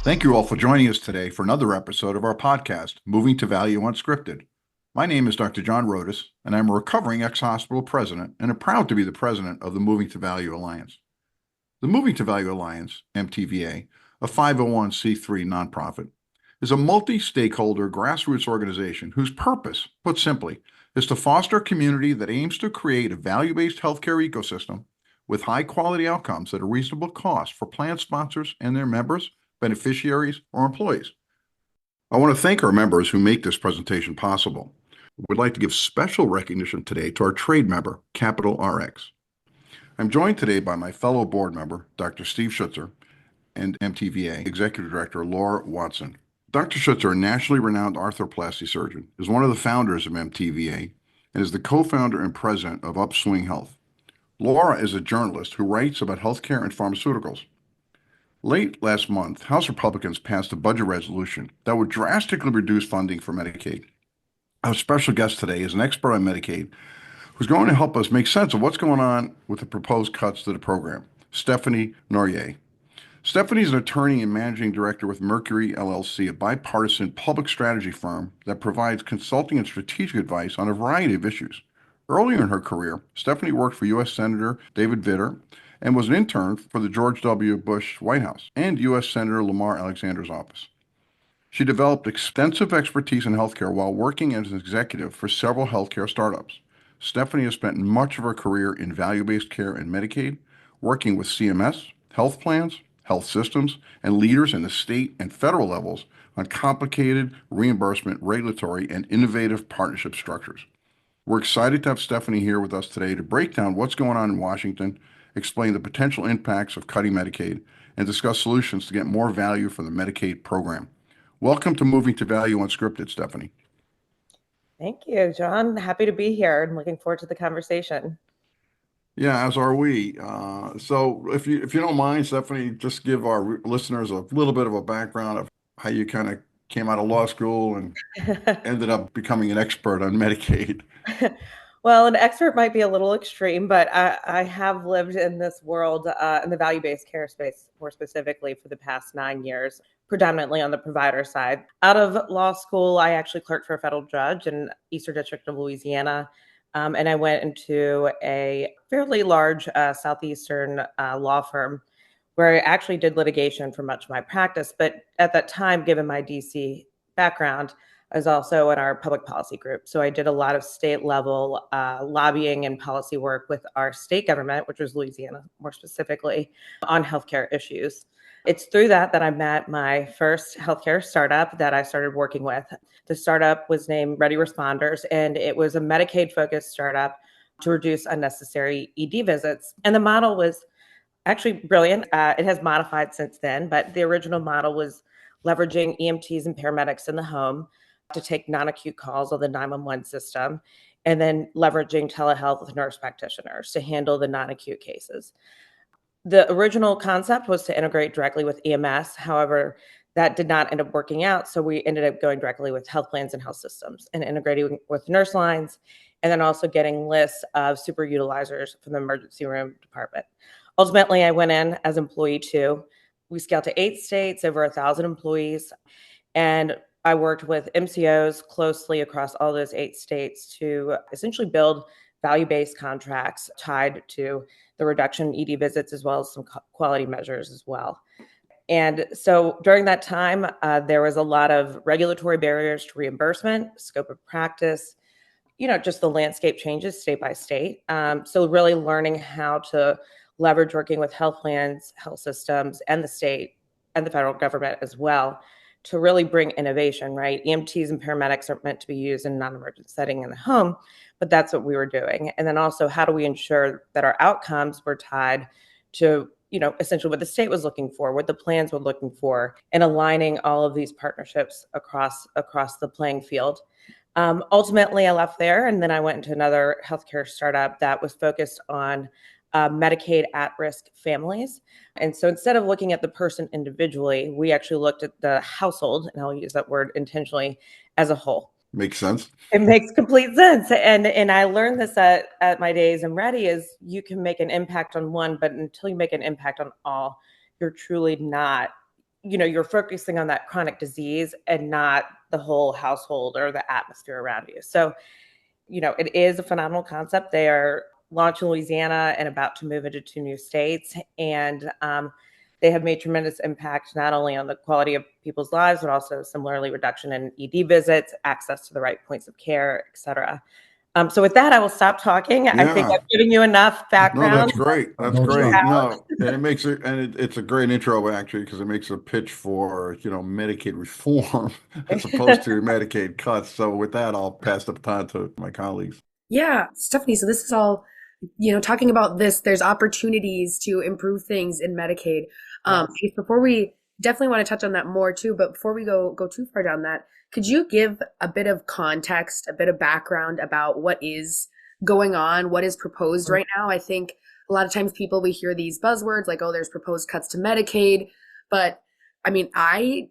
Thank you all for joining us today for another episode of our podcast, Moving to Value Unscripted. My name is Dr. John Rodas, and I'm a recovering ex-hospital president and am proud to be the president of the Moving to Value Alliance. The Moving to Value Alliance, MTVA, a 501c3 nonprofit, is a multi-stakeholder grassroots organization whose purpose, put simply, is to foster a community that aims to create a value-based healthcare ecosystem with high-quality outcomes at a reasonable cost for plan sponsors and their members, beneficiaries, or employees. I want to thank our members who make this presentation possible. We'd like to give special recognition today to our trade member, Capital RX. I'm joined today by my fellow board member, Dr. Steve Schutzer, and MTVA Executive Director, Laura Watson. Dr. Schutzer, a nationally renowned arthroplasty surgeon, is one of the founders of MTVA and is the co-founder and president of Upswing Health. Laura is a journalist who writes about healthcare and pharmaceuticals. Late last month, House Republicans passed a budget resolution that would drastically reduce funding for Medicaid. Our special guest today is an expert on Medicaid who's going to help us make sense of what's going on with the proposed cuts to the program, Stephani Nourier. Stephani is an attorney and managing director with Mercury LLC, a bipartisan public strategy firm that provides consulting and strategic advice on a variety of issues. Earlier in her career, Stephani worked for U.S. Senator David Vitter and was an intern for the George W. Bush White House and U.S. Senator Lamar Alexander's office. She developed extensive expertise in healthcare while working as an executive for several healthcare startups. Stephani has spent much of her career in value-based care and Medicaid, working with CMS, health plans, health systems, and leaders in the state and federal levels on complicated reimbursement, regulatory, and innovative partnership structures. We're excited to have Stephani here with us today to break down what's going on in Washington, explain the potential impacts of cutting Medicaid, and discuss solutions to get more value from the Medicaid program. Welcome to Moving to Value Unscripted, Stephani. Thank you, John. Happy to be here and looking forward to the conversation. Yeah, as are we. So if you don't mind, Stephani, just give our listeners a little bit of a background of how you kind of came out of law school and ended up becoming an expert on Medicaid. Well, an expert might be a little extreme, but I have lived in this world, in the value-based care space, more specifically for the past 9 years, predominantly on the provider side. Out of law school, I actually clerked for a federal judge in Eastern District of Louisiana, and I went into a fairly large Southeastern law firm where I actually did litigation for much of my practice. But at that time, given my DC background, I was also in our public policy group. So I did a lot of state level lobbying and policy work with our state government, which was Louisiana more specifically, on healthcare issues. It's through that I met my first healthcare startup that I started working with. The startup was named Ready Responders, and it was a Medicaid-focused startup to reduce unnecessary ED visits. And the model was actually brilliant. It has modified since then, but the original model was leveraging EMTs and paramedics in the home to take non-acute calls on the 911 system, and then leveraging telehealth with nurse practitioners to handle the non-acute cases. The original concept was to integrate directly with EMS. However, that did not end up working out. So we ended up going directly with health plans and health systems and integrating with nurse lines, and then also getting lists of super utilizers from the emergency room department. Ultimately, I went in as employee 2. We scaled to 8 states, over 1,000 employees, and I worked with MCOs closely across all those 8 states to essentially build value-based contracts tied to the reduction in ED visits, as well as some quality measures as well. And so during that time, there was a lot of regulatory barriers to reimbursement, scope of practice, just the landscape changes state by state. So really learning how to leverage working with health plans, health systems, and the state and the federal government as well to really bring innovation, right? EMTs and paramedics aren't meant to be used in a non-emergent setting in the home, but that's what we were doing. And then also, how do we ensure that our outcomes were tied to, essentially what the state was looking for, what the plans were looking for, and aligning all of these partnerships across the playing field. Ultimately, I left there, and then I went into another healthcare startup that was focused on Medicaid at-risk families. And so instead of looking at the person individually, we actually looked at the household, and I'll use that word intentionally, as a whole. Makes sense. It makes complete sense. And I learned this at my days in Ready is you can make an impact on one, but until you make an impact on all, you're truly not you're focusing on that chronic disease and not the whole household or the atmosphere around you. So, it is a phenomenal concept. They are launched in Louisiana and about to move into 2 new states. And they have made tremendous impact, not only on the quality of people's lives, but also similarly reduction in ED visits, access to the right points of care, et cetera. So with that, I will stop talking. I think Yeah. I've given you enough No, background. that's great. That's No, great. sure. No, and it makes it, and it's a great intro actually, because it makes a pitch for, Medicaid reform as opposed to Medicaid cuts. So with that, I'll pass the baton to my colleagues. Yeah, Stephanie, so this is all, talking about this, there's opportunities to improve things in Medicaid. Yes. I guess before we definitely want to touch on that more too, but before we go too far down that, could you give a bit of context, a bit of background about what is going on, what is proposed right now? I think a lot of times we hear these buzzwords like, oh, there's proposed cuts to Medicaid, but I mean, I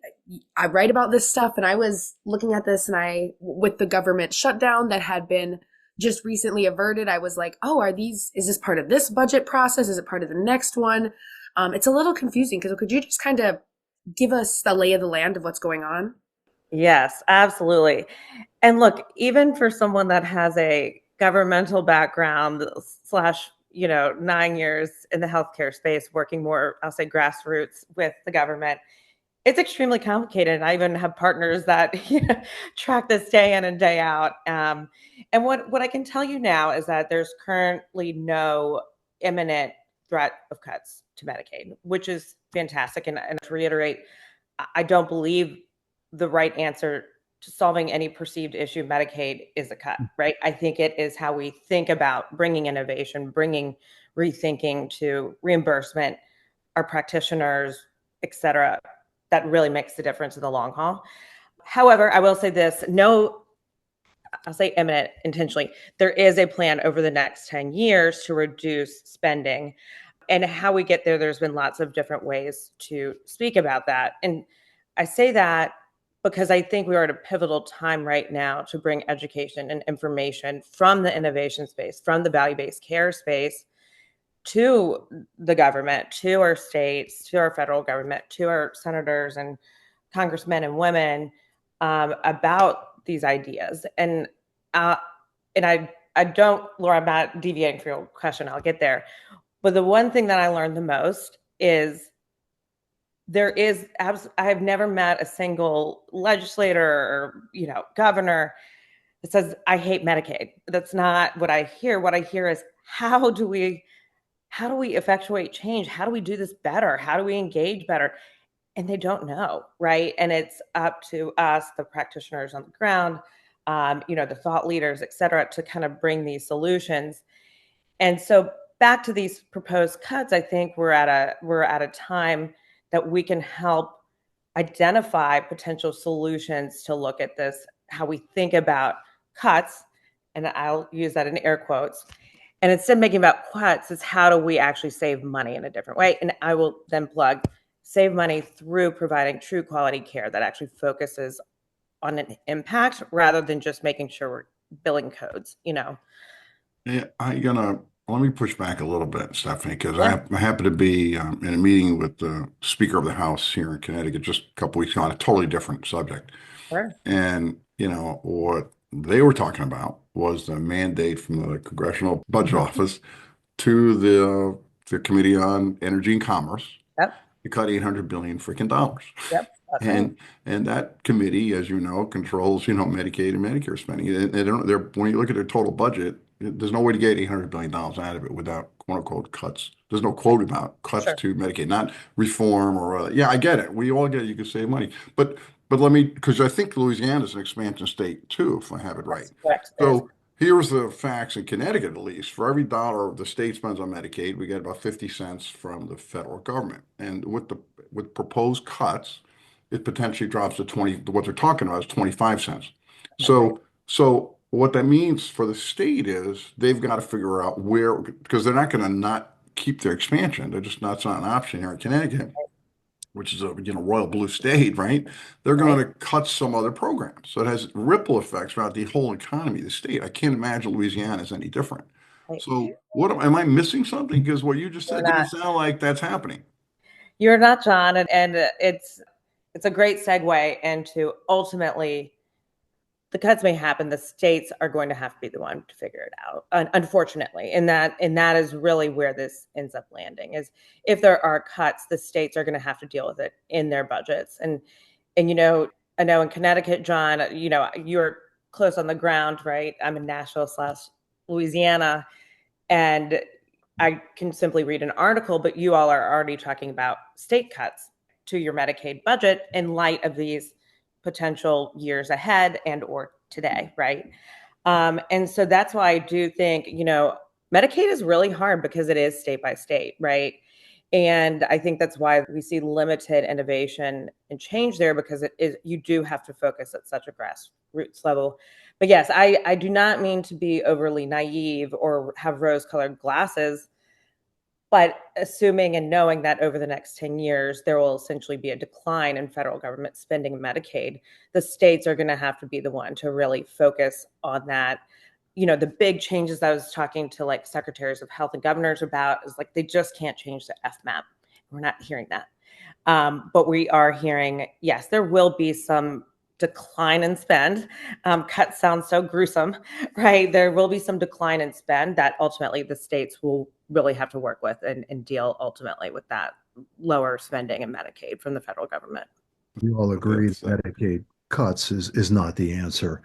write about this stuff, and I was looking at this, and with the government shutdown that had been just recently averted, I was like, oh, is this part of this budget process? Is it part of the next one? It's a little confusing, because could you just kind of give us the lay of the land of what's going on? Yes, absolutely. And look, even for someone that has a governmental background slash, 9 years in the healthcare space, working more, I'll say grassroots with the government, it's extremely complicated. And I even have partners that track this day in and day out. And what I can tell you now is that there's currently no imminent threat of cuts to Medicaid, which is fantastic. And to reiterate, I don't believe the right answer to solving any perceived issue of Medicaid is a cut, right? I think it is how we think about bringing innovation, bringing rethinking to reimbursement, our practitioners, et cetera, that really makes the difference in the long haul. However, I will say this, I'll say imminent intentionally. There is a plan over the next 10 years to reduce spending. And how we get there, there's been lots of different ways to speak about that. And I say that because I think we are at a pivotal time right now to bring education and information from the innovation space, from the value-based care space, to the government, to our states, to our federal government, to our senators and congressmen and women about these ideas. And I don't, Laura, I'm not deviating from your question. I'll get there. But the one thing that I learned the most is I have never met a single legislator or, governor that says, I hate Medicaid. That's not what I hear. What I hear is, how do we effectuate change? How do we do this better? How do we engage better? And they don't know, right? And it's up to us, the practitioners on the ground, the thought leaders, et cetera, to kind of bring these solutions. And so back to these proposed cuts, I think we're at a time that we can help identify potential solutions to look at this, how we think about cuts, and I'll use that in air quotes. And instead of making about cuts, it's how do we actually save money in a different way? And I will then plug save money through providing true quality care that actually focuses on an impact rather than just making sure we're billing codes, Yeah, let me push back a little bit, Stephanie, because Yeah. I happen to be in a meeting with the Speaker of the House here in Connecticut just a couple weeks ago on a totally different subject. Sure. And, what they were talking about was the mandate from the Congressional Budget Office to the Committee on Energy and Commerce Yep. to cut 800 billion freaking dollars. Yep. That's right. And that committee, as you know, controls, Medicaid and Medicare spending. When you look at their total budget, there's no way to get $800 billion out of it without quote unquote cuts. There's no quote about cuts Sure. to Medicaid, not reform or, yeah, I get it. We all get it. You can save money. But because I think Louisiana is an expansion state too, if I have it right. Correct. So here's the facts in Connecticut, at least. For every dollar the state spends on Medicaid, we get about 50 cents from the federal government. And with proposed cuts, it potentially drops to 20. What they're talking about is 25 cents. So what that means for the state is they've got to figure out where, because they're not going to not keep their expansion. It's not an option here in Connecticut, which is a royal blue state, right? They're going to cut some other programs. So it has ripple effects throughout the whole economy of the state. I can't imagine Louisiana is any different. Right. So am I missing something? Because what you just said didn't sound like that's happening. You're not John, and it's a great segue into ultimately the cuts may happen. The states are going to have to be the one to figure it out, unfortunately, and that is really where this ends up landing. Is if there are cuts, the states are going to have to deal with it in their budgets. And I know in Connecticut, John, you're close on the ground, right? I'm in Nashville/Louisiana, and I can simply read an article, but you all are already talking about state cuts to your Medicaid budget in light of these potential years ahead and or today, right? And so that's why I do think, Medicaid is really hard because it is state by state, right? And I think that's why we see limited innovation and change there, because it is, you do have to focus at such a grassroots level. But yes, I do not mean to be overly naive or have rose colored glasses, but assuming and knowing that over the next 10 years, there will essentially be a decline in federal government spending in Medicaid, the states are going to have to be the one to really focus on that. The big changes I was talking to like secretaries of health and governors about is like they just can't change the FMAP. We're not hearing that. But we are hearing, yes, there will be some decline in spend. Cut sounds so gruesome, right? There will be some decline in spend that ultimately the states will really have to work with and deal ultimately with that lower spending in Medicaid from the federal government. We all agree That's, that Medicaid cuts is not the answer.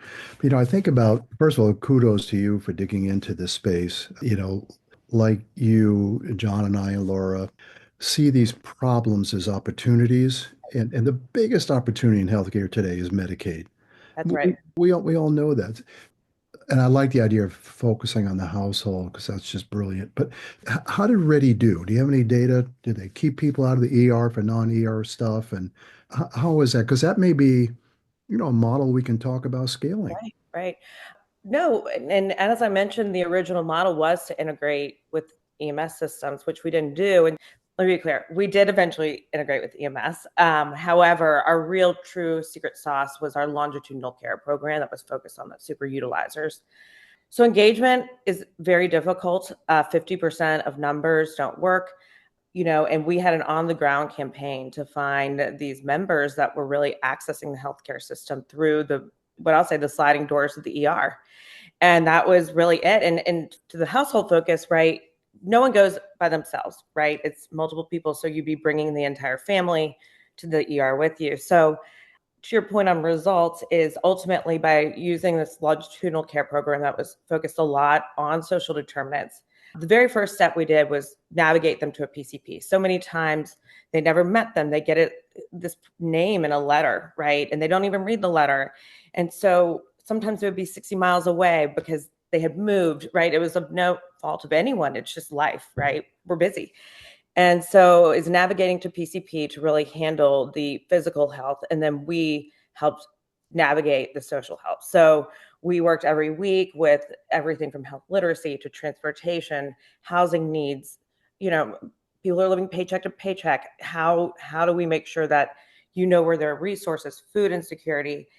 I think about, first of all, kudos to you for digging into this space. Like you, John and I and Laura, see these problems as opportunities. And the biggest opportunity in healthcare today is Medicaid. That's right. We all know that. And I like the idea of focusing on the household because that's just brilliant. But how did Ready do? Do you have any data? Did they keep people out of the ER for non-ER stuff? And how is that? Because that may be, a model we can talk about scaling. Right, right. No, and as I mentioned, the original model was to integrate with EMS systems, which we didn't do. And let me be clear, we did eventually integrate with EMS. However, our real true secret sauce was our longitudinal care program that was focused on the super utilizers. So engagement is very difficult. 50% of numbers don't work, and we had an on the ground campaign to find these members that were really accessing the healthcare system through what I'll say the sliding doors of the ER. And that was really it. And to the household focus, right? No one goes by themselves, right? It's multiple people. So you'd be bringing the entire family to the ER with you. So to your point on results is ultimately by using this longitudinal care program that was focused a lot on social determinants. The very first step we did was navigate them to a PCP. So many times they never met them. They get this name in a letter, right? And they don't even read the letter. And so sometimes it would be 60 miles away because they had moved, right? It was of no fault of anyone. It's just life, right? We're busy. And so it's navigating to PCP to really handle the physical health. And then we helped navigate the social health. So we worked every week with everything from health literacy to transportation, housing needs. People are living paycheck to paycheck. How do we make sure that where there are resources, food insecurity?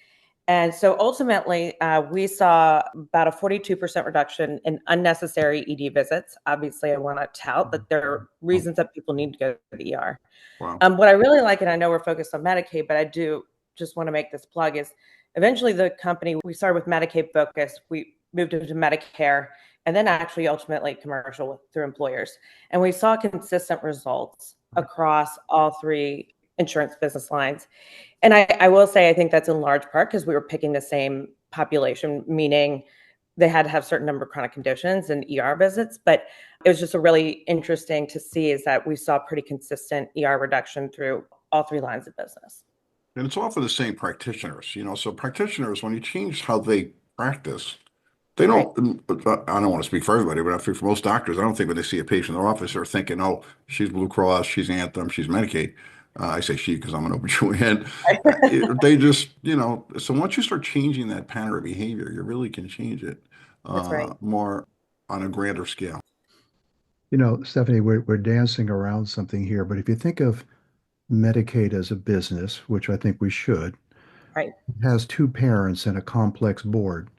And so ultimately, we saw about a 42% reduction in unnecessary ED visits. Obviously, I want to tout that there are reasons that people need to go to the ER. wow. What I really like, and I know we're focused on Medicaid, but I do just want to make this plug, is eventually the company, we started with Medicaid focused, we moved into Medicare, and then actually ultimately commercial through employers. And we saw consistent results across all three insurance business lines. And I will say, I think that's in large part because we were picking the same population, meaning they had to have a certain number of chronic conditions and ER visits. But it was just a really interesting to see is that we saw pretty consistent ER reduction through all three lines of business. And it's often the same practitioners, so practitioners, when you change how they practice, they don't, I don't want to speak for everybody, but I think for most doctors, I don't think when they see a patient in their office, they're thinking, oh, she's Blue Cross, she's Anthem, she's Medicaid. I say she because I'm an OBGYN. They just, so once you start changing that pattern of behavior, you really can change it That's right. more on a grander scale. Stephanie, we're dancing around something here, but if you think of Medicaid as a business, which I think we should, Right. it has two parents and a complex board.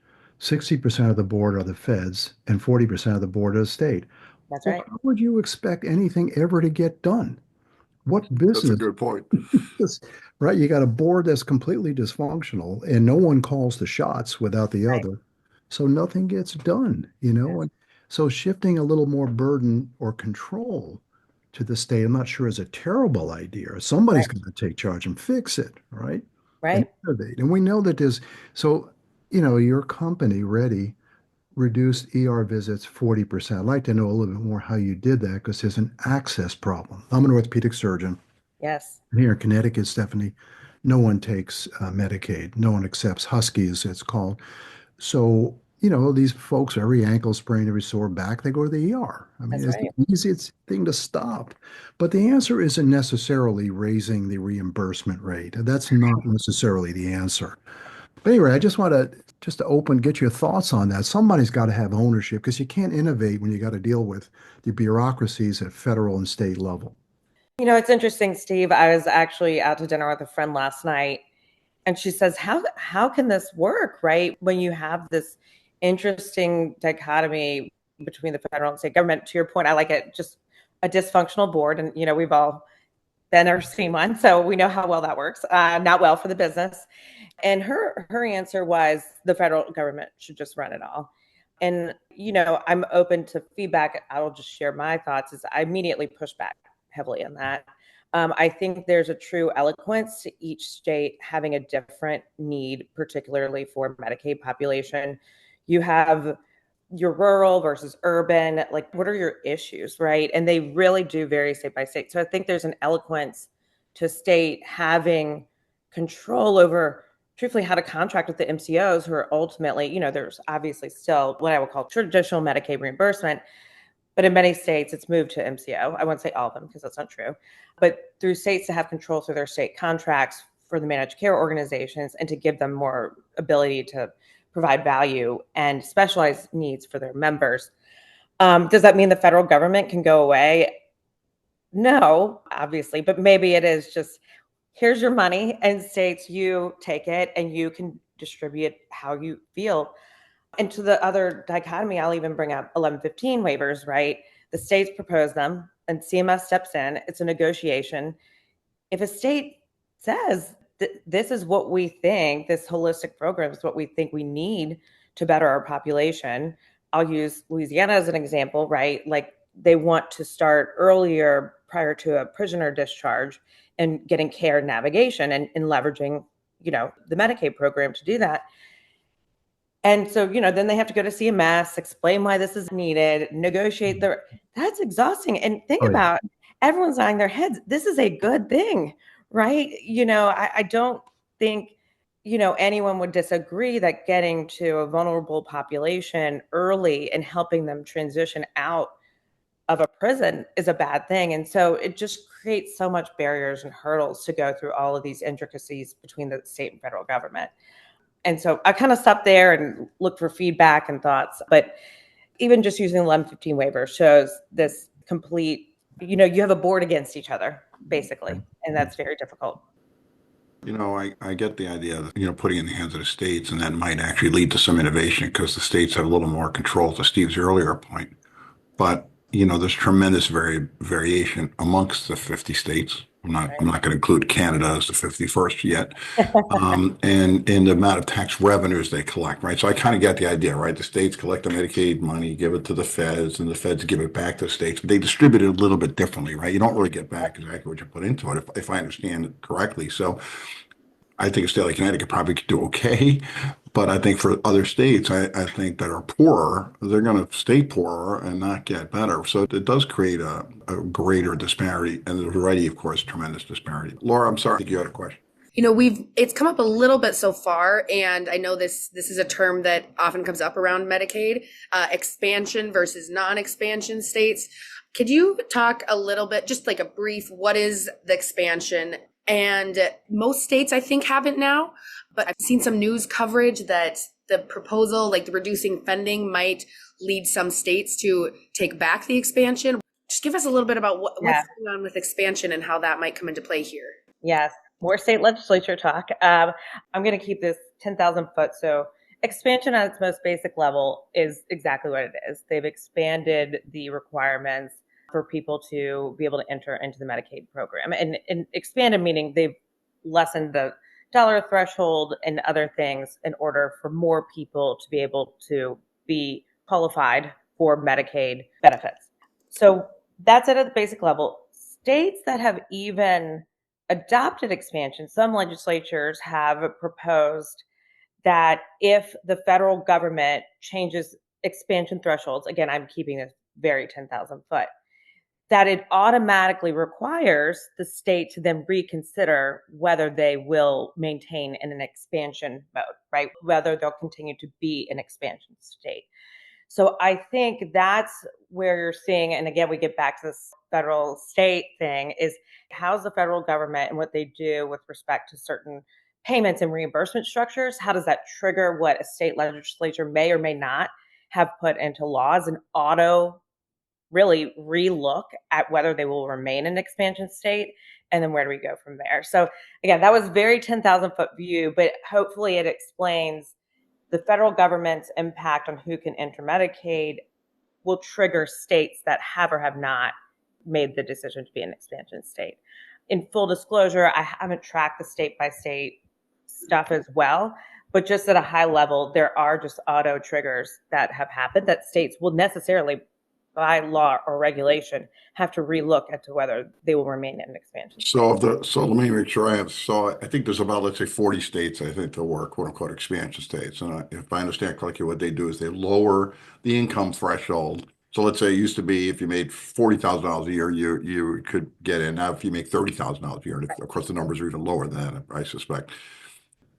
60% of the board are the feds and 40% of the board is state. That's Well, right. how would you expect anything ever to get done What That's a business good point. is, right? You got a board that's completely dysfunctional and no one calls the shots without the Right. other. So nothing gets done, you know? And so shifting a little more burden or control to the state, I'm not sure is a terrible idea. Somebody's Right. going to take charge and fix it, right? And Right. innovate. And we know that so, your company, Ready, reduced ER visits 40%. I'd like to know a little bit more how you did that because there's an access problem. I'm an orthopedic surgeon. Yes. And here in Connecticut, Stephanie, no one takes Medicaid. No one accepts Huskies, it's called. So, these folks, every ankle sprain, every sore back, they go to the ER. I mean, That's it's the right. easiest thing to stop. But the answer isn't necessarily raising the reimbursement rate. That's not necessarily the answer. But anyway, I just want to get your thoughts on that. Somebody's got to have ownership because you can't innovate when you got to deal with the bureaucracies at federal and state level. It's interesting, Steve. I was actually out to dinner with a friend last night, and she says, how can this work, right? When you have this interesting dichotomy between the federal and state government. To your point, I like it, just a dysfunctional board. And, we've all been or seen one, so we know how well that works. Not well for the business. And her answer was the federal government should just run it all. And, I'm open to feedback. I will just share my thoughts. Is I immediately push back heavily on that. I think there's a true eloquence to each state having a different need, particularly for Medicaid population. You have your rural versus urban, like what are your issues, right? And they really do vary state by state. So I think there's an eloquence to state having control over truthfully how to contract with the MCOs who are ultimately, there's obviously still what I would call traditional Medicaid reimbursement, but in many states, it's moved to MCO. I won't say all of them because that's not true. But through states to have control through their state contracts for the managed care organizations and to give them more ability to provide value and specialized needs for their members. Does that mean the federal government can go away? No, obviously, but maybe it is just here's your money and states, you take it and you can distribute how you feel. And to the other dichotomy, I'll even bring up 1115 waivers, right? The states propose them and CMS steps in. It's a negotiation. If a state says this is what we think, this holistic program is what we think we need to better our population. I'll use Louisiana as an example, right? Like they want to start earlier prior to a prisoner discharge and getting care navigation and leveraging, the Medicaid program to do that. And so, then they have to go to CMS, explain why this is needed, negotiate that's exhausting. And think Oh, yeah. about everyone's nodding their heads. This is a good thing, right? I don't think, anyone would disagree that getting to a vulnerable population early and helping them transition out of a prison is a bad thing. And so it just creates so much barriers and hurdles to go through all of these intricacies between the state and federal government. And so I kind of stopped there and looked for feedback and thoughts. But even just using the 1115 waiver shows this complete, you have a board against each other, basically. And that's very difficult. I get the idea that, putting in the hands of the states, and that might actually lead to some innovation because the states have a little more control, to Steve's earlier point. But, there's tremendous variation amongst the 50 states. I'm not going to include Canada as the 51st yet. And the amount of tax revenues they collect, right? So I kind of get the idea, right? The states collect the Medicaid money, give it to the feds, and the feds give it back to the states. But they distribute it a little bit differently, right? You don't really get back exactly what you put into it, if I understand it correctly. So I think a state like Connecticut probably could do okay. But I think for other states, I think that are poorer, they're going to stay poorer and not get better. So it does create a greater disparity. And there's already, of course, tremendous disparity. Laura, I'm sorry, I think you had a question. It's come up a little bit so far, and I know this is a term that often comes up around Medicaid, expansion versus non-expansion states. Could you talk a little bit, just like a brief, what is the expansion? And most states, I think, have it now, but I've seen some news coverage that the proposal, like the reducing funding, might lead some states to take back the expansion. Just give us a little bit about what's going on with expansion and how that might come into play here. Yes, more state legislature talk. I'm going to keep this 10,000 foot. So expansion at its most basic level is exactly what it is. They've expanded the requirements for people to be able to enter into the Medicaid program. And expanded meaning they've lessened the dollar threshold and other things in order for more people to be able to be qualified for Medicaid benefits. So that's it at the basic level. States that have even adopted expansion, some legislatures have proposed that if the federal government changes expansion thresholds, again, I'm keeping this very 10,000 foot, that it automatically requires the state to then reconsider whether they will maintain in an expansion mode, right? Whether they'll continue to be an expansion state. So I think that's where you're seeing, and again, we get back to this federal state thing, is how's the federal government and what they do with respect to certain payments and reimbursement structures, how does that trigger what a state legislature may or may not have put into laws and auto really relook at whether they will remain an expansion state, and then where do we go from there? So again, that was very 10,000 foot view, but hopefully it explains the federal government's impact on who can enter Medicaid will trigger states that have or have not made the decision to be an expansion state. In full disclosure, I haven't tracked the state by state stuff as well, but just at a high level, there are just auto triggers that have happened that states will necessarily, by law or regulation, have to relook as to whether they will remain in expansion. So let me make sure I think there's about, let's say, 40 states, I think, that were quote unquote expansion states. And if I understand correctly, what they do is they lower the income threshold. So let's say it used to be if you made $40,000 a year, you could get in. Now, if you make $30,000 a year, and of course the numbers are even lower than that, I suspect.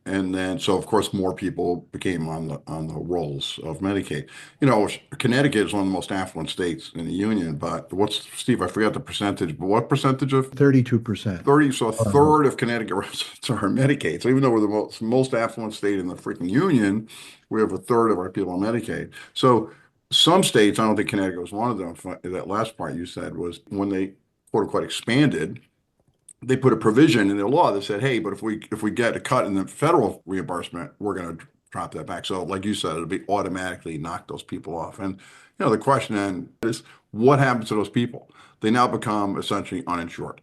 And then, so of course, more people became on the rolls of Medicaid. You know, Connecticut is one of the most affluent states in the union, but Steve, I forgot the percentage, but what percentage of 32%. 30? So a third of Connecticut residents are Medicaid. So even though we're the most affluent state in the freaking union, we have a third of our people on Medicaid. So some states, I don't think Connecticut was one of them. That last part you said was when they quote unquote expanded, they put a provision in their law that said, hey, but if we get a cut in the federal reimbursement, we're going to drop that back. So like you said, it'll be automatically knock those people off. And, you know, the question then is what happens to those people? They now become essentially uninsured,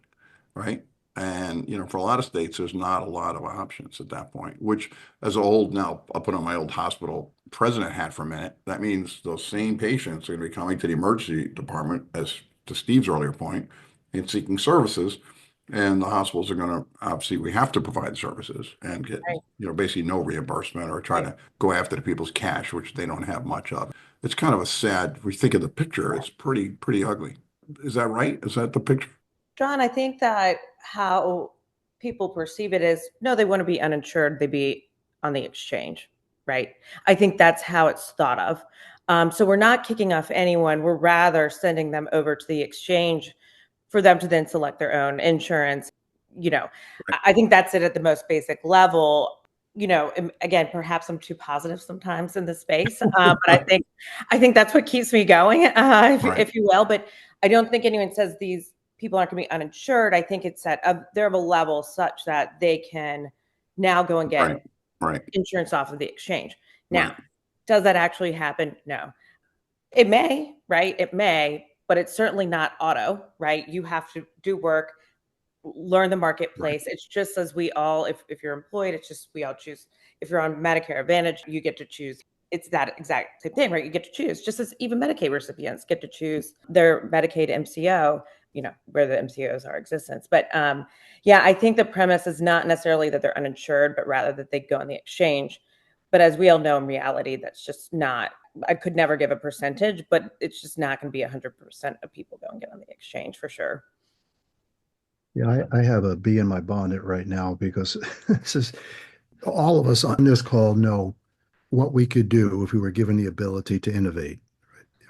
right? And, you know, for a lot of states, there's not a lot of options at that point, which as now I'll put on my old hospital president hat for a minute. That means those same patients are going to be coming to the emergency department, as to Steve's earlier point, and seeking services. And the hospitals are going to, obviously, we have to provide services and get, you know, basically no reimbursement or try to go after the people's cash, which they don't have much of. It's kind of a sad, if we think of the picture, it's pretty ugly. Is that right? Is that the picture? John, I think that how people perceive it is, no, they want to be uninsured, they be on the exchange, right? I think that's how it's thought of. So we're not kicking off anyone. We're rather sending them over to the exchange for them to then select their own insurance. You know, I think that's it at the most basic level. You know, again, perhaps I'm too positive sometimes in this space, but I think that's what keeps me going, if you will. But I don't think anyone says these people aren't going to be uninsured. I think it's at they're of a level such that they can now go and get insurance off of the exchange. Now, does that actually happen? No. It may, right? It may, but it's certainly not auto, right? You have to do work, learn the marketplace. It's just as we all, if you're employed, it's just we all choose. If you're on Medicare Advantage, you get to choose. It's that exact same thing, right? You get to choose, just as even Medicaid recipients get to choose their Medicaid MCO, you know, where the MCOs are in existence. But yeah, I think the premise is not necessarily that they're uninsured, but rather that they go on the exchange. But as we all know, in reality, that's just not, I could never give a percentage, but it's just not going to be 100% of people go and get on the exchange for sure. Yeah, I have a bee in my bonnet right now because this is all of us on this call know what we could do if we were given the ability to innovate,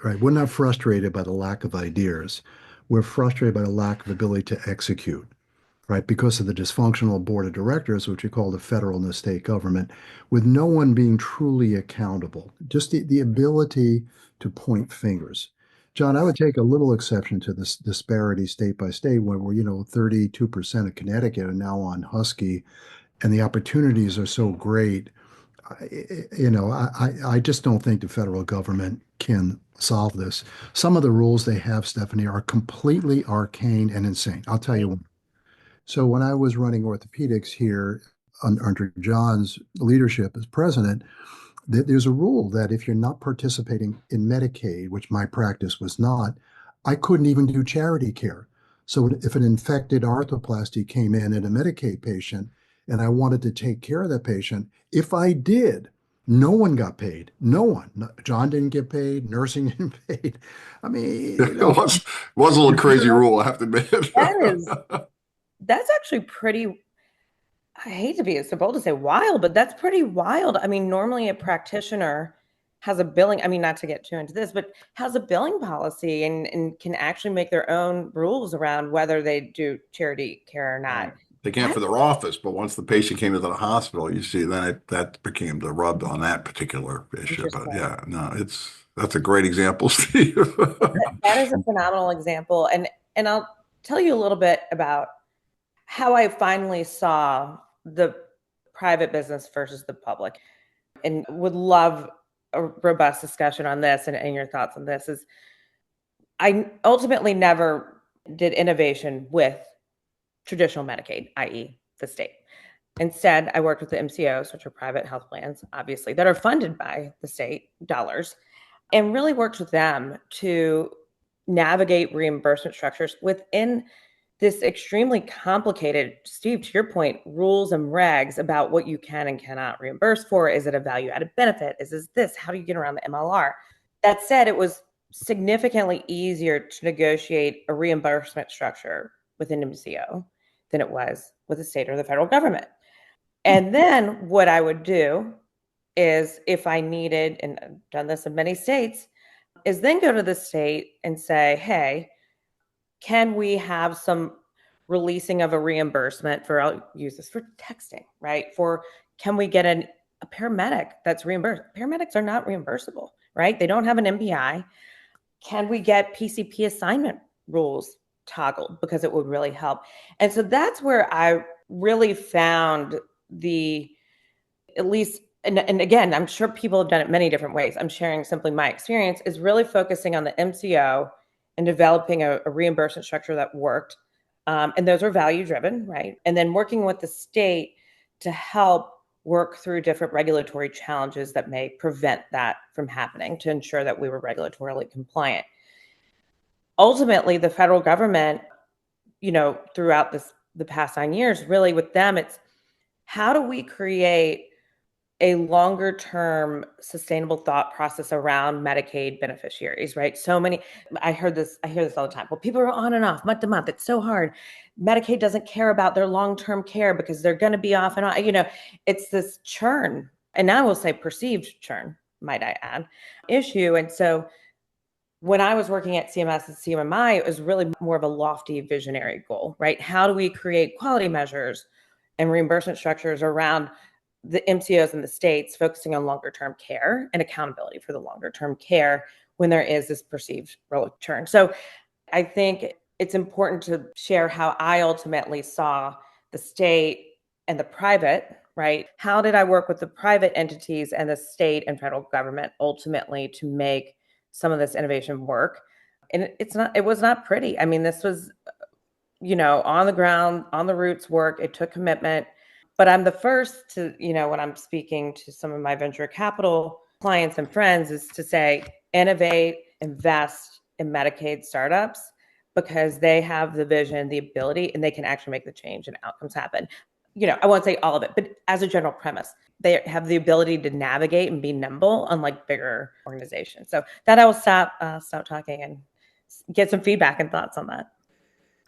right? We're not frustrated by the lack of ideas. We're frustrated by the lack of ability to execute, right? Because of the dysfunctional board of directors, which we call the federal and the state government, with no one being truly accountable. Just the ability to point fingers. John, I would take a little exception to this disparity state by state, where we're, 32% of Connecticut are now on Husky, and the opportunities are so great. I just don't think the federal government can solve this. Some of the rules they have, Stephanie, are completely arcane and insane. I'll tell you Right. one. So when I was running orthopedics here under John's leadership as president, there's a rule that if you're not participating in Medicaid, which my practice was not, I couldn't even do charity care. So if an infected arthroplasty came in a Medicaid patient and I wanted to take care of that patient, if I did, no one got paid. No one. John didn't get paid. Nursing didn't paid. I mean, It was a little crazy rule, I have to admit. That's actually pretty, I hate to be so bold to say wild, but that's pretty wild. I mean, normally a practitioner has a billing, I mean, not to get too into this, but has a billing policy and can actually make their own rules around whether they do charity care or not. They can't for their office, but once the patient came into the hospital, you see, that became the rub on that particular issue. But Interesting. yeah, no, that's a great example, Steve. That is a phenomenal example. And I'll tell you a little bit about how I finally saw the private business versus the public, and would love a robust discussion on this and your thoughts on this. Is I ultimately never did innovation with traditional Medicaid, i.e. the state. Instead, I worked with the MCOs, which are private health plans, obviously, that are funded by the state dollars, and really worked with them to navigate reimbursement structures within this extremely complicated, Steve, to your point, rules and regs about what you can and cannot reimburse for. Is it a value added benefit? Is this? How do you get around the MLR? That said, it was significantly easier to negotiate a reimbursement structure with an MCO than it was with the state or the federal government. And then what I would do is, if I needed, and I've done this in many states, is then go to the state and say, hey, can we have some releasing of a reimbursement for, I'll use this for texting, right? Can we get a paramedic that's reimbursed? Paramedics are not reimbursable, right? They don't have an MPI. Can we get PCP assignment rules toggled? Because it would really help. And so that's where I really found at least, and again, I'm sure people have done it many different ways. I'm sharing simply my experience, is really focusing on the MCO and developing a reimbursement structure that worked. And those are value driven, right? And then working with the state to help work through different regulatory challenges that may prevent that from happening, to ensure that we were regulatorily compliant. Ultimately, the federal government, throughout the past 9 years, really with them, it's how do we create a longer term sustainable thought process around Medicaid beneficiaries, right? I hear this all the time. Well, people are on and off month to month. It's so hard. Medicaid doesn't care about their long-term care because they're going to be off and on. It's this churn, and I will say perceived churn, might I add, issue. And so when I was working at CMS and CMMI, it was really more of a lofty visionary goal, right? How do we create quality measures and reimbursement structures around the MCOs in the states, focusing on longer term care and accountability for the longer term care when there is this perceived churn? So I think it's important to share how I ultimately saw the state and the private, right? How did I work with the private entities and the state and federal government ultimately to make some of this innovation work? And it was not pretty. I mean, this was, on the ground, on the roots work. It took commitment. But I'm the first to, when I'm speaking to some of my venture capital clients and friends, is to say, innovate, invest in Medicaid startups, because they have the vision, the ability, and they can actually make the change and outcomes happen. I won't say all of it, but as a general premise, they have the ability to navigate and be nimble, unlike bigger organizations. So that I will stop talking and get some feedback and thoughts on that.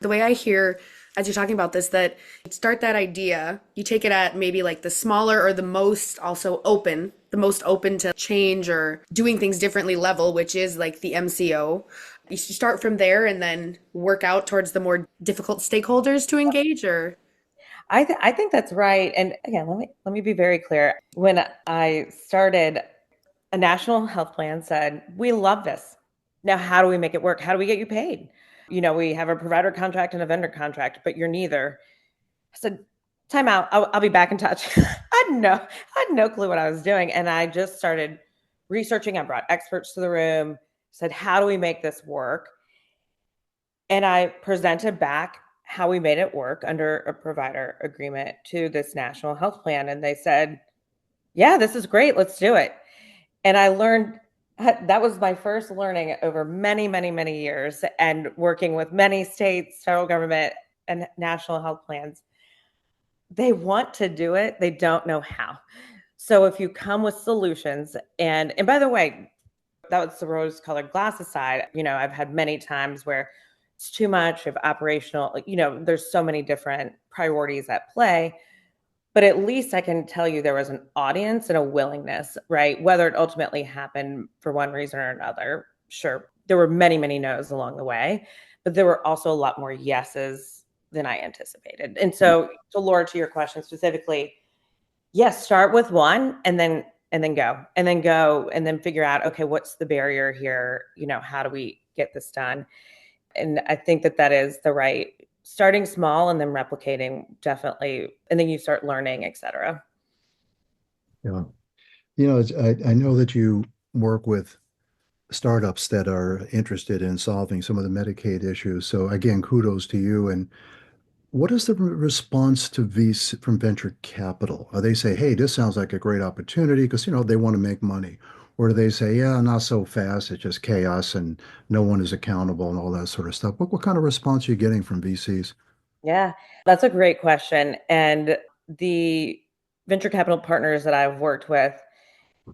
The way I hear, as you're talking about this, that you start that idea, you take it at maybe like the smaller or the most open to change or doing things differently level, which is like the MCO. You start from there and then work out towards the more difficult stakeholders to engage, or? I think that's right. And again, let me be very clear. When I started, a national health plan said, we love this. Now, how do we make it work? How do we get you paid? We have a provider contract and a vendor contract, but you're neither. I said, time out. I'll be back in touch. I had no clue what I was doing. And I just started researching. I brought experts to the room, said, how do we make this work? And I presented back how we made it work under a provider agreement to this national health plan. And they said, yeah, this is great. Let's do it. And I learned that was my first learning over many, many, many years and working with many states, federal government, and national health plans. They want to do it, they don't know how. So if you come with solutions, and by the way, that was the rose-colored glasses side. I've had many times where it's too much of operational, there's so many different priorities at play. But at least I can tell you there was an audience and a willingness, right? Whether it ultimately happened for one reason or another, sure. There were many, many no's along the way, but there were also a lot more yeses than I anticipated. And so, to Laura, to your question specifically, yes, start with one and then go and then figure out, okay, what's the barrier here? How do we get this done? And I think that is the right starting small and then replicating, definitely. And then you start learning, et cetera. Yeah. I know that you work with startups that are interested in solving some of the Medicaid issues. So again, kudos to you. And what is the response to VC from venture capital? Are they say, hey, this sounds like a great opportunity because, they want to make money? Or do they say, yeah, not so fast. It's just chaos and no one is accountable and all that sort of stuff? What kind of response are you getting from VCs? Yeah, that's a great question. And the venture capital partners that I've worked with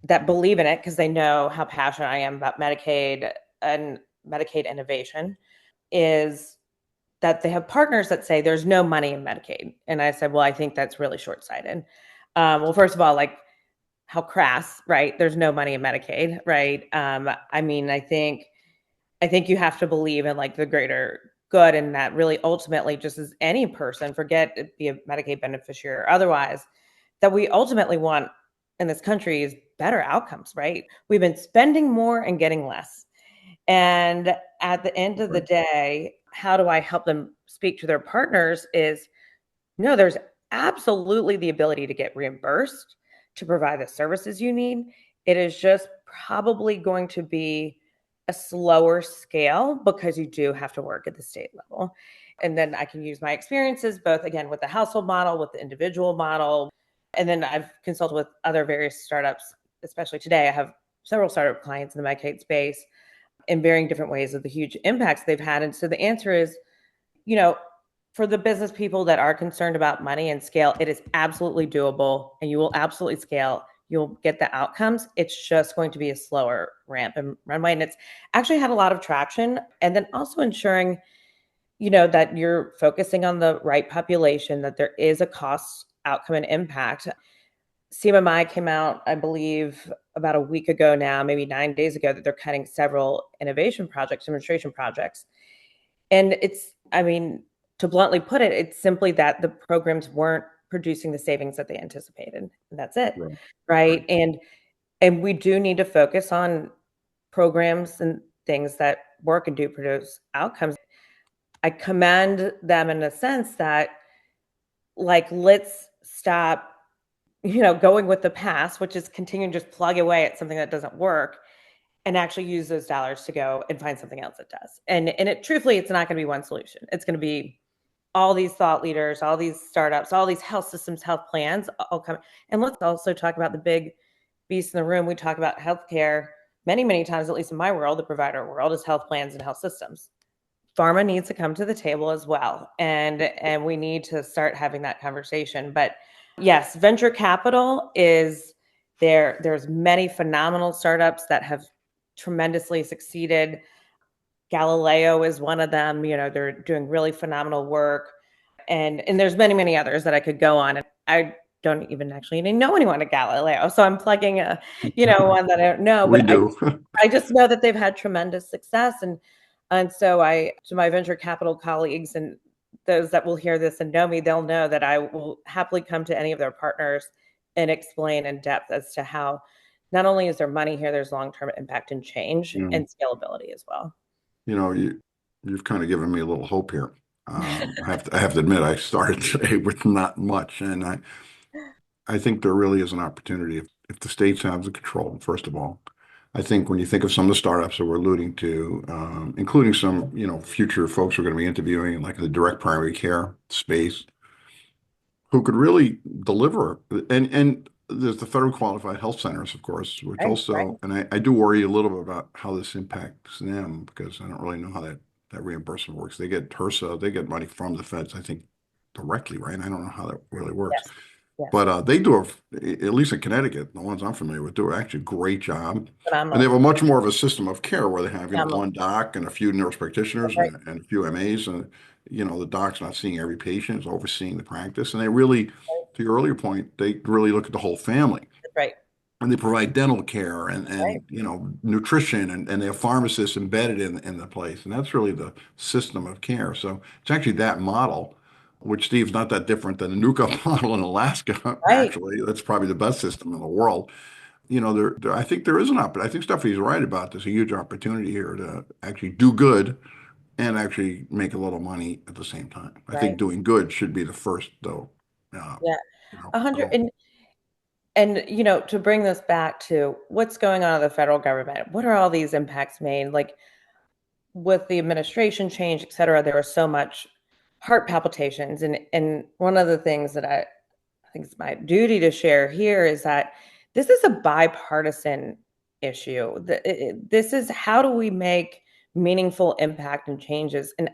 that believe in it because they know how passionate I am about Medicaid and Medicaid innovation is that they have partners that say there's no money in Medicaid. And I said, well, I think that's really short-sighted. Well, first of all, like how crass, right? There's no money in Medicaid, right? I think you have to believe in like the greater good, and that really ultimately, just as any person, forget it be a Medicaid beneficiary or otherwise, that we ultimately want in this country is better outcomes, right? We've been spending more and getting less. And at the end of the day, how do I help them speak to their partners is, no, there's absolutely the ability to get reimbursed to provide the services you need. It is just probably going to be a slower scale because you do have to work at the state level. And then I can use my experiences both, again, with the household model, with the individual model. And then I've consulted with other various startups, especially today. I have several startup clients in the Medicaid space in varying different ways of the huge impacts they've had. And so the answer is, for the business people that are concerned about money and scale, it is absolutely doable and you will absolutely scale. You'll get the outcomes. It's just going to be a slower ramp and runway. And it's actually had a lot of traction. And then also ensuring, that you're focusing on the right population, that there is a cost, outcome, and impact. CMMI came out, I believe, about a week ago now, maybe 9 days ago, that they're cutting several innovation projects, demonstration projects. And to bluntly put it, it's simply that the programs weren't producing the savings that they anticipated. And that's it. Right. And we do need to focus on programs and things that work and do produce outcomes. I commend them in a sense that, like, let's stop, going with the past, which is continuing to just plug away at something that doesn't work, and actually use those dollars to go and find something else that does. And truthfully, it's not going to be one solution. It's going to be all these thought leaders, all these startups, all these health systems, health plans all come. And let's also talk about the big beast in the room. We talk about healthcare many, many times, at least in my world, the provider world, is health plans and health systems. Pharma needs to come to the table as well. And we need to start having that conversation. But yes, venture capital is there. There's many phenomenal startups that have tremendously succeeded. Galileo is one of them. They're doing really phenomenal work. And there's many, many others that I could go on. And I don't even actually even know anyone at Galileo. So I'm plugging one that I don't know. We But do. I just know that they've had tremendous success. And so to my venture capital colleagues and those that will hear this and know me, they'll know that I will happily come to any of their partners and explain in depth as to how not only is there money here, there's long-term impact and change and scalability as well. You've kind of given me a little hope here. I have to admit, I started today with not much, and I think there really is an opportunity if the states have the control, first of all. I think when you think of some of the startups that we're alluding to, including some, future folks we're going to be interviewing, like the direct primary care space, who could really deliver. And there's the federal qualified health centers, of course, which Right, right. also, and I do worry a little bit about how this impacts them because I don't really know how that reimbursement works. They get HRSA, they get money from the feds, I think, directly, right? I don't know how that really works. Yes, yes. But they do, at least in Connecticut, the ones I'm familiar with, do actually a great job. And they Phenomenal. have a much more of a system of care where they have, Phenomenal. one doc and a few nurse practitioners Right, and a few MAs. And, the doc's not seeing every patient, is overseeing the practice. And they really, to your earlier point, they really look at the whole family. right, And they provide dental care and, right, nutrition and they have pharmacists embedded in the place. And that's really the system of care. So it's actually that model, which Steve's not that different than the NUCA model in Alaska, right. actually. That's probably the best system in the world. I think there is an opportunity. I think Stephanie's right about this, a huge opportunity here to actually do good and actually make a little money at the same time. I think Right. doing good should be the first, though. Yeah. A hundred Goal. and to bring this back to what's going on in the federal government, what are all these impacts mean? Like with the administration change, et cetera, there was so much heart palpitations. And one of the things that I think it's my duty to share here is that this is a bipartisan issue. This is how do we make meaningful impact and changes? And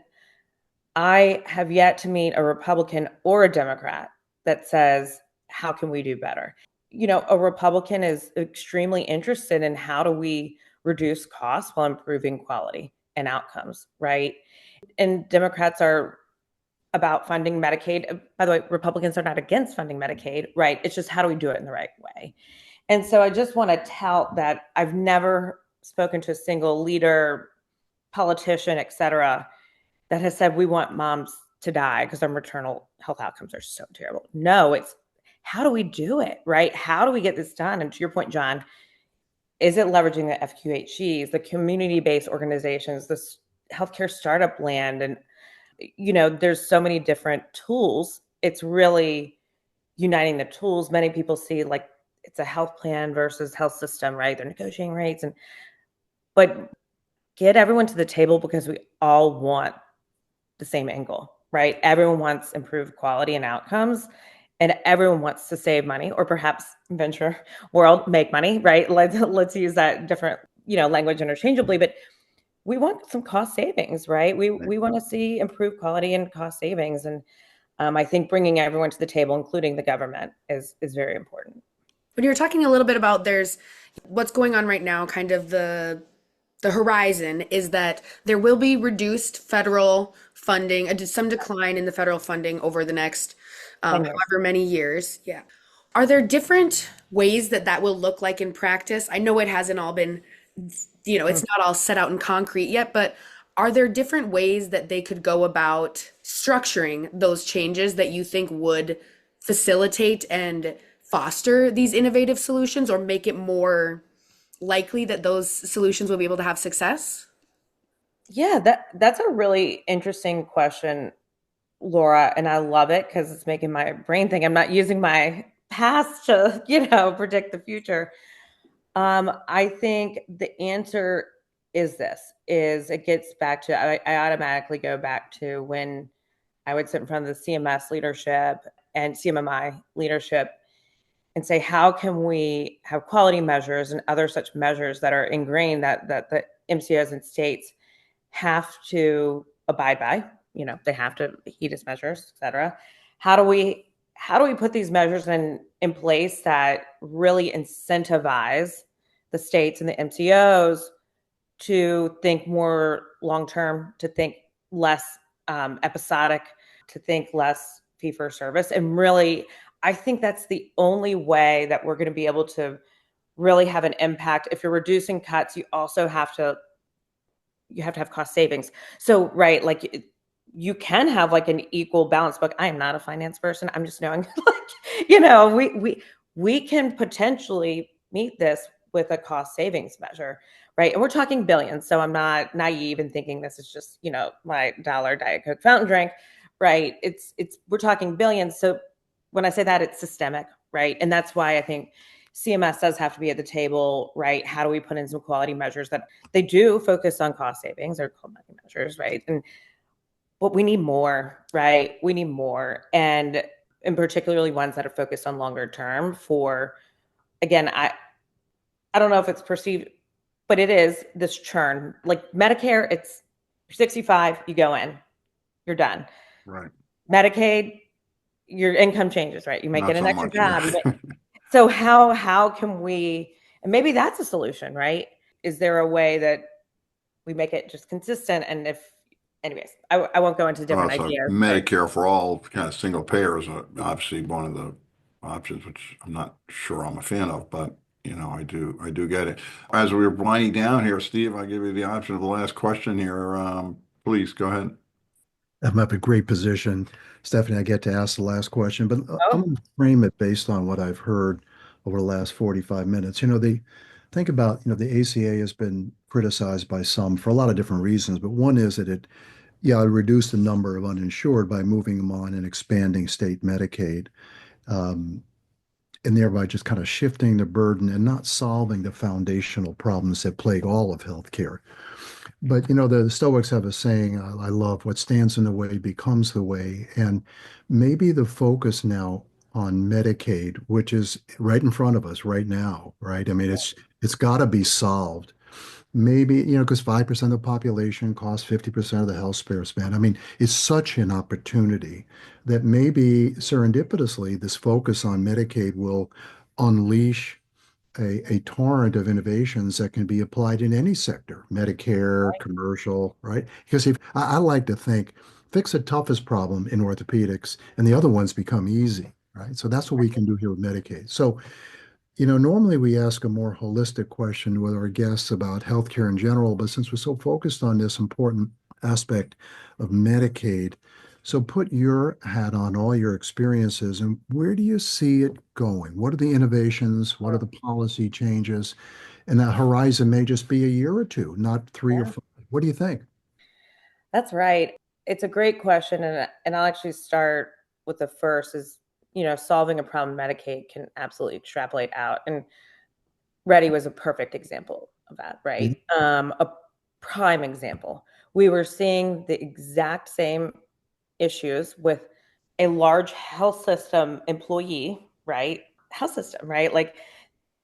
I have yet to meet a Republican or a Democrat that says, how can we do better? A Republican is extremely interested in how do we reduce costs while improving quality and outcomes, right? And Democrats are about funding Medicaid. By the way, Republicans are not against funding Medicaid, right? It's just how do we do it in the right way? And so I just want to tout that I've never spoken to a single leader, politician, et cetera, that has said we want moms to die because their maternal health outcomes are so terrible. No, it's how do we do it, right? How do we get this done? And to your point, John, is it leveraging the FQHCs, the community-based organizations, this healthcare startup land? And, there's so many different tools. It's really uniting the tools. Many people see like it's a health plan versus health system, right? They're negotiating rates but get everyone to the table because we all want the same angle, right? Everyone wants improved quality and outcomes, and everyone wants to save money, or perhaps venture world make money, right? Let's use that different, language interchangeably, but we want some cost savings, right? We want to see improved quality and cost savings, and I think bringing everyone to the table, including the government, is very important. When you were talking a little bit about there's what's going on right now, kind of the horizon is that there will be reduced federal funding, some decline in the federal funding over the next however many years. Yeah. Are there different ways that will look like in practice? I know it hasn't all been, it's not all set out in concrete yet, but are there different ways that they could go about structuring those changes that you think would facilitate and foster these innovative solutions or make it more likely that those solutions will be able to have success? Yeah, that's a really interesting question, Laura, and I love it because it's making my brain think. I'm not using my past to, predict the future. I think the answer is it gets back to, I automatically go back to when I would sit in front of the CMS leadership and CMMI leadership and say, how can we have quality measures and other such measures that are ingrained that the MCOs and states have to abide by? They have to HEDIS measures, et cetera. How do we put these measures in place that really incentivize the states and the MCOs to think more long-term, to think less episodic, to think less fee-for-service? And really, I think that's the only way that we're going to be able to really have an impact. If you're reducing cuts, you also have to have cost savings. So, right, like you can have like an equal balance, but I am not a finance person. I'm just knowing we can potentially meet this with a cost savings measure, right? And we're talking billions. So I'm not naive in thinking this is just, my dollar Diet Coke fountain drink, right? We're talking billions. So when I say that, it's systemic, right? And that's why I think CMS does have to be at the table, right? How do we put in some quality measures that they do focus on cost savings or cost measures, right? But we need more, right? We need more. And particularly ones that are focused on longer term for, again, I don't know if it's perceived, but it is this churn. Like Medicare, it's 65, you go in, you're done. Right. Medicaid, your income changes, right? You might Not get an so extra much. job. Yeah. So how can we, and maybe that's a solution, right? Is there a way that we make it just consistent? And anyways, I won't go into different So ideas. Medicare for all kind of single payer is obviously one of the options, which I'm not sure I'm a fan of, but I do get it. As we're winding down here, Steve, I give you the option of the last question here. Please go ahead. I'm up a great position. Stephanie, I get to ask the last question, but I'm Oh, going to frame it based on what I've heard over the last 45 minutes. Think about, the ACA has been criticized by some for a lot of different reasons, but one is that it reduced the number of uninsured by moving them on and expanding state Medicaid, um, and thereby just kind of shifting the burden and not solving the foundational problems that plague all of healthcare. But the Stoics have a saying I love: "What stands in the way becomes the way." And maybe the focus now on Medicaid, which is right in front of us right now, right? I mean, it's got to be solved. Maybe, because 5% of the population costs 50% of the health spare spend. I mean, it's such an opportunity that maybe serendipitously this focus on Medicaid will unleash a torrent of innovations that can be applied in any sector, Medicare, commercial, right? Because if I like to think, fix the toughest problem in orthopedics, and the other ones become easy, right? So that's what we can do here with Medicaid. So, normally we ask a more holistic question with our guests about healthcare in general, but since we're so focused on this important aspect of Medicaid, so put your hat on, all your experiences, and where do you see it going? What are the innovations? What are the policy changes? And that horizon may just be a year or two, not 3 or 5. What do you think? that's right. It's a great question. And I'll actually start with the first is, solving a problem Medicaid can absolutely extrapolate out. And Ready was a perfect example of that, Mhm. right? A prime example. We were seeing the exact same issues with a large health system employee, right? Health system, right? Like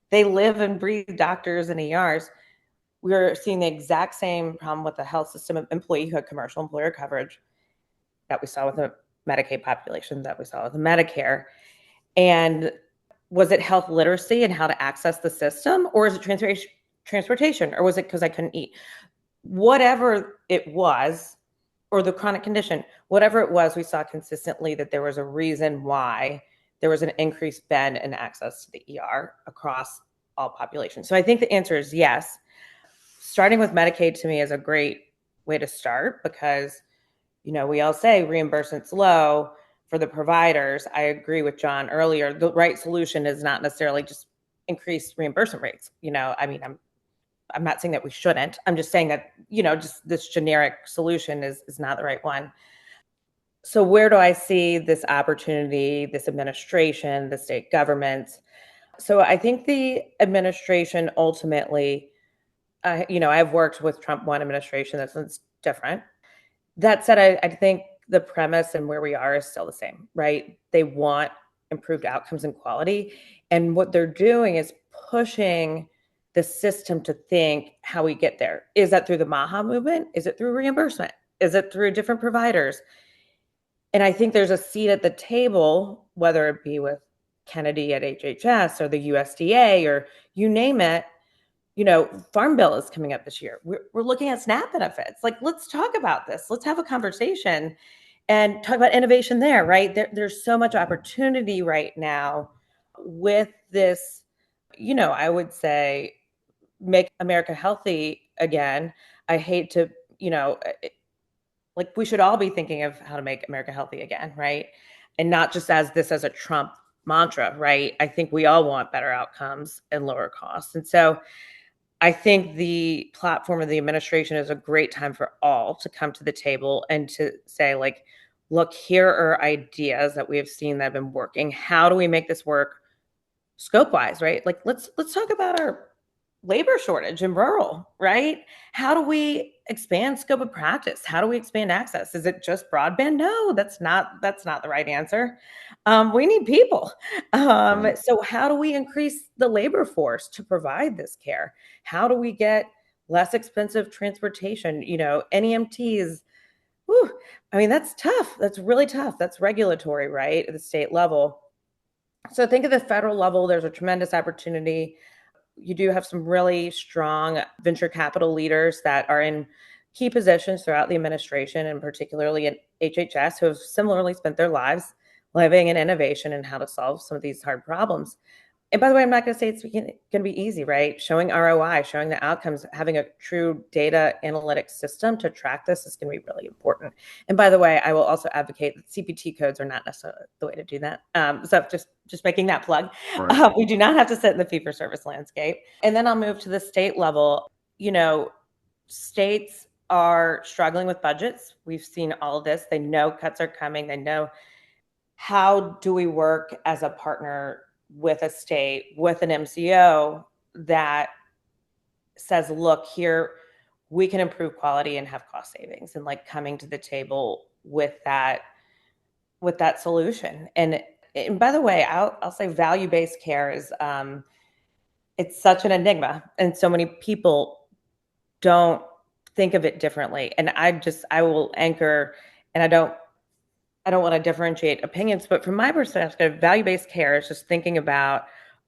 they live and breathe doctors and ERs. We were seeing the exact same problem with the health system employee who had commercial employer coverage that we saw with the Medicaid population, that we saw with the Medicare. And was it health literacy and how to access the system, or is it transportation, or was it because I couldn't eat? Whatever it was, or the chronic condition, whatever it was, we saw consistently that there was a reason why there was an increased bend in access to the ER across all populations. So I think the answer is yes. Starting with Medicaid to me is a great way to start because, we all say reimbursement's low for the providers. I agree with John earlier. The right solution is not necessarily just increase reimbursement rates. I mean, I'm not saying that we shouldn't. I'm just saying that, just this generic solution is not the right one. So where do I see this opportunity, this administration, the state governments? So I think the administration ultimately, I've worked with Trump 1 administration that's different. That said, I think the premise and where we are is still the same, right? They want improved outcomes and quality. And what they're doing is pushing the system to think how we get there. Is that through the MAHA movement? Is it through reimbursement? Is it through different providers? And I think there's a seat at the table, whether it be with Kennedy at HHS or the USDA or you name it. Farm bill is coming up this year. We're looking at SNAP benefits. Like, let's talk about this. Let's have a conversation and talk about innovation there, right? There's so much opportunity right now with this, I would say, make America healthy again. I hate to, like we should all be thinking of how to make America healthy again, right? And not just as a Trump mantra, right? I think we all want better outcomes and lower costs. And so I think the platform of the administration is a great time for all to come to the table and to say, like, look, here are ideas that we have seen that have been working. How do we make this work scope wise, right? Like, let's talk about our labor shortage in rural, right? How do we expand scope of practice? How do we expand access? Is it just broadband? No, that's not the right answer. We need people. Right. So how do we increase the labor force to provide this care? How do we get less expensive transportation? NEMTs. Whew, I mean, that's tough. That's really tough. That's regulatory, right, at the state level. So think of the federal level. There's a tremendous opportunity. You do have some really strong venture capital leaders that are in key positions throughout the administration, and particularly at HHS, who have similarly spent their lives living in innovation and how to solve some of these hard problems. And by the way, I'm not going to say it's going to be easy, right? Showing ROI, showing the outcomes, having a true data analytics system to track this is going to be really important. And by the way, I will also advocate that CPT codes are not necessarily the way to do that. So just making that plug. Right. We do not have to sit in the fee-for-service landscape. And then I'll move to the state level. States are struggling with budgets. We've seen all of this. They know cuts are coming. They know, how do we work as a partner with a state, with an MCO that says, look, here we can improve quality and have cost savings, and like coming to the table with that solution. And by the way, I'll say value-based care is it's such an enigma, and so many people don't think of it differently. And I will anchor, and I don't want to differentiate opinions, but from my perspective, value-based care is just thinking about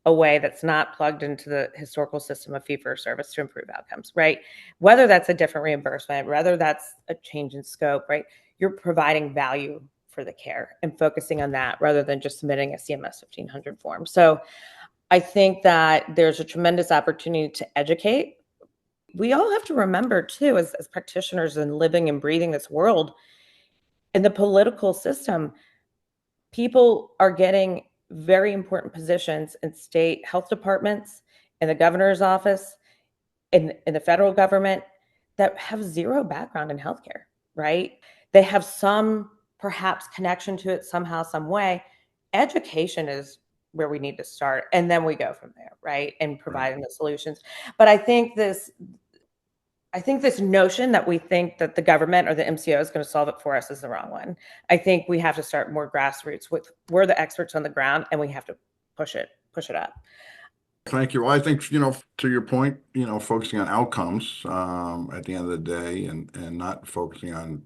a way that's not plugged into the historical system of fee-for-service to improve outcomes, right? Whether that's a different reimbursement, whether that's a change in scope, right? You're providing value for the care and focusing on that rather than just submitting a CMS 1500 form. So I think that there's a tremendous opportunity to educate. We all have to remember too, as practitioners and living and breathing this world, in the political system, people are getting very important positions in state health departments, in the governor's office, in the federal government, that have zero background in healthcare, right? They have some perhaps connection to it somehow, some way. Education is where we need to start, and then we go from there, right? And providing the solutions. But I think this notion that we think that the government or the MCO is going to solve it for us is the wrong one. I think we have to start more grassroots with, we're the experts on the ground, and we have to push it up. Thank you. Well, I think, to your point, focusing on outcomes at the end of the day and not focusing on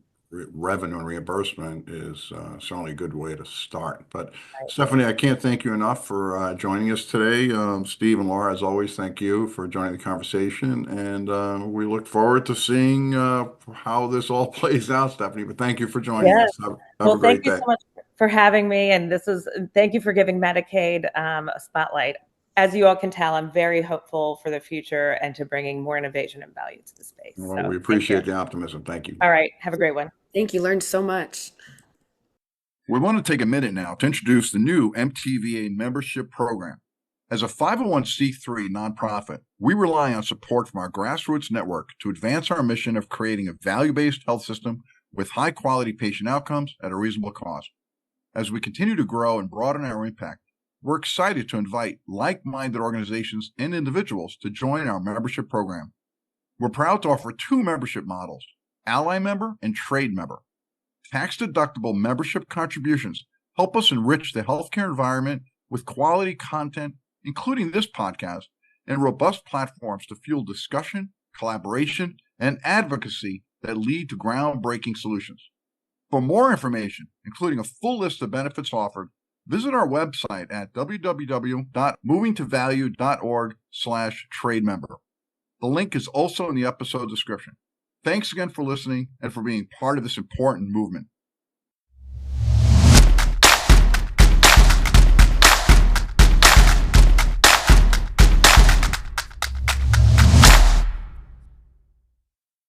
revenue and reimbursement is certainly a good way to start. But Stephanie, I can't thank you enough for joining us today. Steve and Laura, as always, thank you for joining the conversation. And we look forward to seeing how this all plays out, Stephanie. But thank you for joining us. Have a great day. Thank you so much for having me. And thank you for giving Medicaid a spotlight. As you all can tell, I'm very hopeful for the future and to bringing more innovation and value to the space. Well, we appreciate the optimism. Thank you. All right. Have a great one. Thank you. Learned so much. We want to take a minute now to introduce the new MTVA membership program. As a 501c3 nonprofit, we rely on support from our grassroots network to advance our mission of creating a value-based health system with high-quality patient outcomes at a reasonable cost. As we continue to grow and broaden our impact, we're excited to invite like-minded organizations and individuals to join our membership program. We're proud to offer two membership models, Ally Member and Trade Member. Tax-deductible membership contributions help us enrich the healthcare environment with quality content, including this podcast, and robust platforms to fuel discussion, collaboration, and advocacy that lead to groundbreaking solutions. For more information, including a full list of benefits offered, visit our website at www.movingtovalue.org/trade-member. The link is also in the episode description. Thanks again for listening and for being part of this important movement.